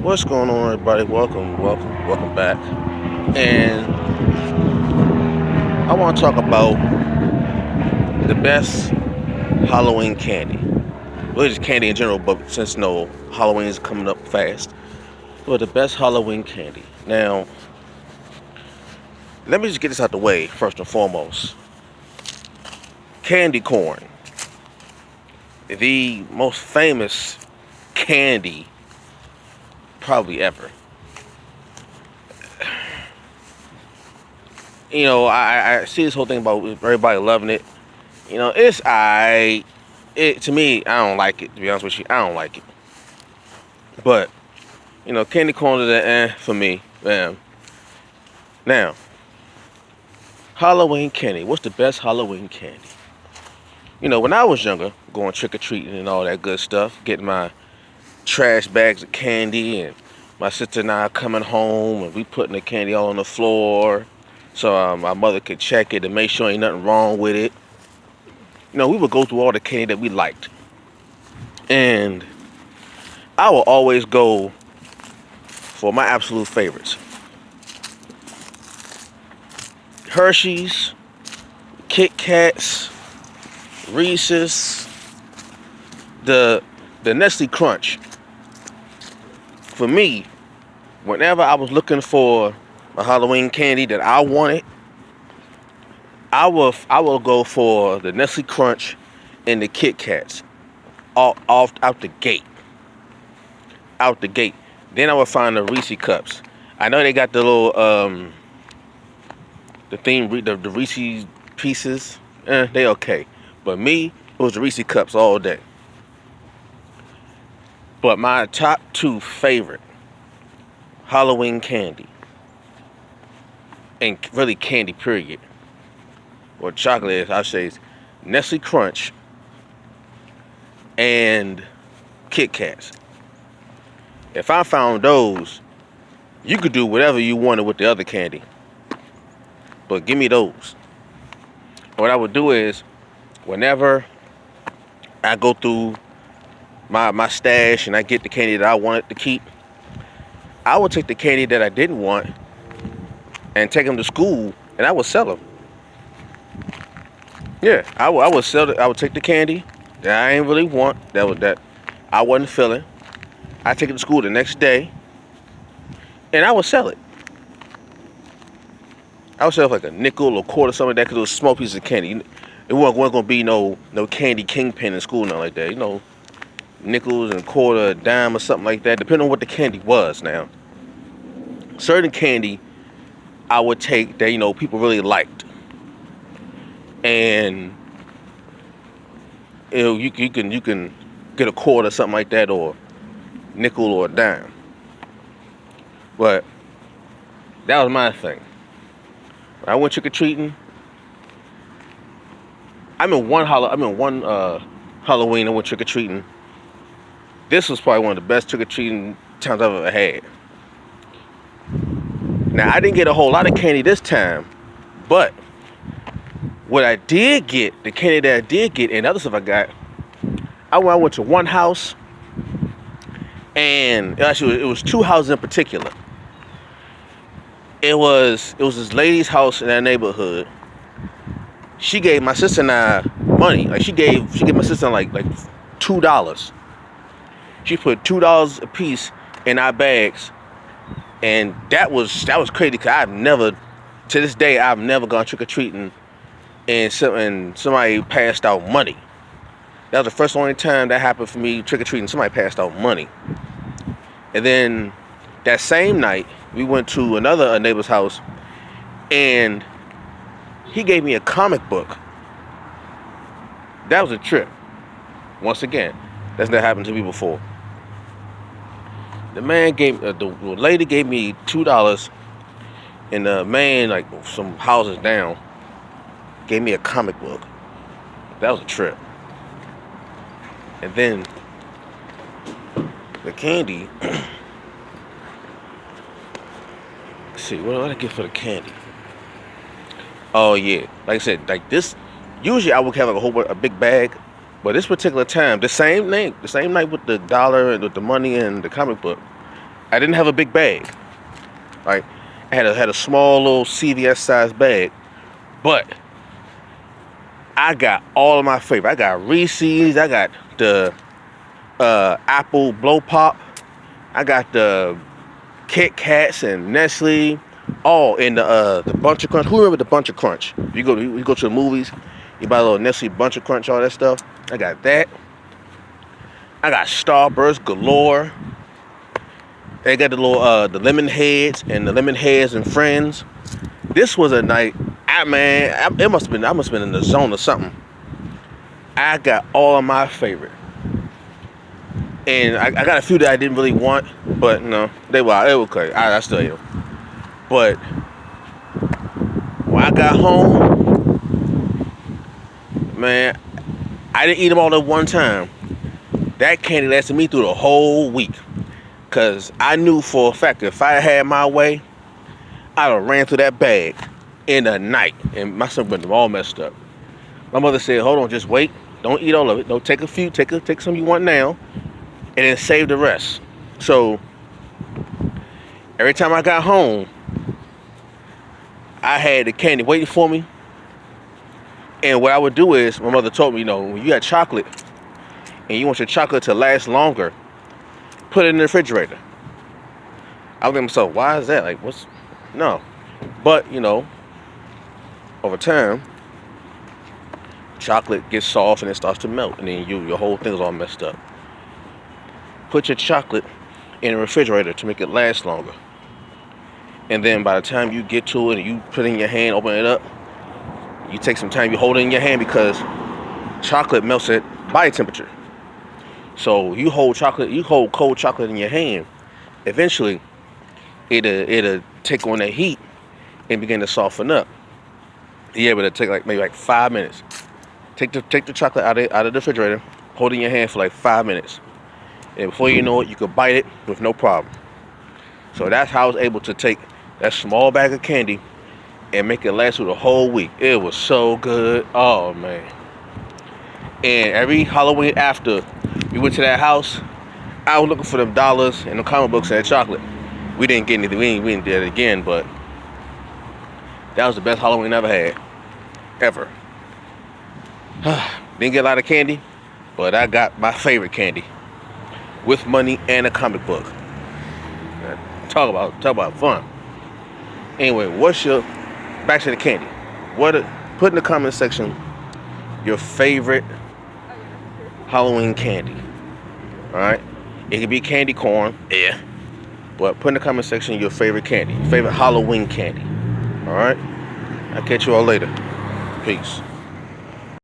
What's going on, everybody? Welcome back. And I want to talk about the best Halloween candy. Well, just candy in general, but since no Halloween is coming up fast, well, the best Halloween candy. Now, let me just get this out the way first and foremost. Candy corn, the most famous candy probably ever. I see this whole thing about everybody loving it. It's it to me, I don't like it. To be honest with you, I don't like it. But candy corn is for me. Now, Halloween candy. What's the best Halloween candy? When I was younger, going trick or treating and all that good stuff, getting my trash bags of candy, and my sister and I coming home, and we putting the candy all on the floor, so my mother could check it and make sure ain't nothing wrong with it. We would go through all the candy that we liked, and I will always go for my absolute favorites. Hershey's, Kit Kats, Reese's, the Nestle Crunch. For me, whenever I was looking for a Halloween candy that I wanted, I will go for the Nestle Crunch and the Kit Kats, out the gate. Out the gate. Then I would find the Reese cups. I know they got the little the Reese pieces. They okay. But me, it was the Reese cups all day. But my top two favorite Halloween candy, and really candy period, or chocolate is, I say, is Nestle Crunch and Kit Kats. If I found those, you could do whatever you wanted with the other candy, but give me those. What I would do is, whenever I go through my stash and I get the candy that I wanted to keep, I would take the candy that I didn't want and take them to school, and I would sell them. Yeah, I would sell it. I would take the candy that I ain't really want, that I wasn't feeling. I take it to school the next day, and I would sell it. I would sell it for like a nickel or quarter, something like that, because it was a small piece of candy. It wasn't gonna be no candy kingpin in school, nothing like that. Nickels and quarter, a dime or something like that, depending on what the candy was. Now, certain candy I would take that people really liked, and you can get a quarter or something like that, or nickel or a dime. But that was my thing. When I went trick or treating, I'm in one Halloween I went trick or treating. This was probably one of the best trick or treating times I've ever had. Now, I didn't get a whole lot of candy this time, but what I did get, the candy that I did get, and other stuff I got, I went to one house, and actually it was two houses in particular. It was this lady's house in that neighborhood. She gave my sister and I money. Like she gave my sister like $2. She put $2 a piece in our bags, and that was crazy, because to this day I've never gone trick or treating and somebody passed out money. That was the first only time that happened for me trick or treating. Somebody passed out money. And then that same night we went to another neighbor's house, and he gave me a comic book. That was a trip. Once again, that's never happened to me before. The lady gave me $2, and the man, like some houses down, gave me a comic book. That was a trip. And then the candy. Let's see, what did I get for the candy? Oh yeah, like I said, like this. Usually I would have like a big bag, but this particular time, the same night with the dollar and with the money and the comic book, I didn't have a big bag. Like, I had a small little CVS sized bag, but I got all of my favorite. I got Reese's. I got the Apple Blow Pop. I got the Kit Kats and Nestle, all in the Bunch of Crunch. Who remember the Bunch of Crunch? You go to the movies, you buy a little Nestle Bunch of Crunch, all that stuff. I got that. I got Starburst galore. They got the little the lemon heads and the lemon heads and friends. This was a night, I must have been in the zone or something. I got all of my favorite. And I got a few that I didn't really want, but no, they were okay. I still ate them. But when I got home, man, I didn't eat them all at one time. That candy lasted me through the whole week. Cause I knew for a fact if I had my way, I'd have ran through that bag in a night, and my stomach would all messed up. My mother said, "Hold on, just wait. Don't eat all of it. Don't take a few. Take some you want now, and then save the rest." So every time I got home, I had the candy waiting for me. And what I would do is, my mother told me, when you got chocolate and you want your chocolate to last longer, put it in the refrigerator. I was thinking to myself, why is that? Like, no. But, over time, chocolate gets soft and it starts to melt, and then your whole thing's all messed up. Put your chocolate in the refrigerator to make it last longer. And then by the time you get to it and you put it in your hand, open it up, you take some time, you hold it in your hand, because chocolate melts at body temperature. So you hold cold chocolate in your hand, eventually it'll take on that heat and begin to soften up. You're able to take maybe 5 minutes. Take the chocolate out of the refrigerator, hold it in your hand for 5 minutes. And before you know it, you could bite it with no problem. So that's how I was able to take that small bag of candy and make it last through the whole week. It was so good. Oh, man. And every Halloween after we went to that house, I was looking for them dollars and the comic books and that chocolate. We didn't get anything. We didn't do it again, but that was the best Halloween I ever had. Ever. Didn't get a lot of candy, but I got my favorite candy. With money and a comic book. Talk about fun. Anyway, back to the candy. Put in the comment section your favorite Halloween candy. Alright? It could be candy corn. Yeah. But put in the comment section your favorite candy. Favorite Halloween candy. Alright? I'll catch you all later. Peace.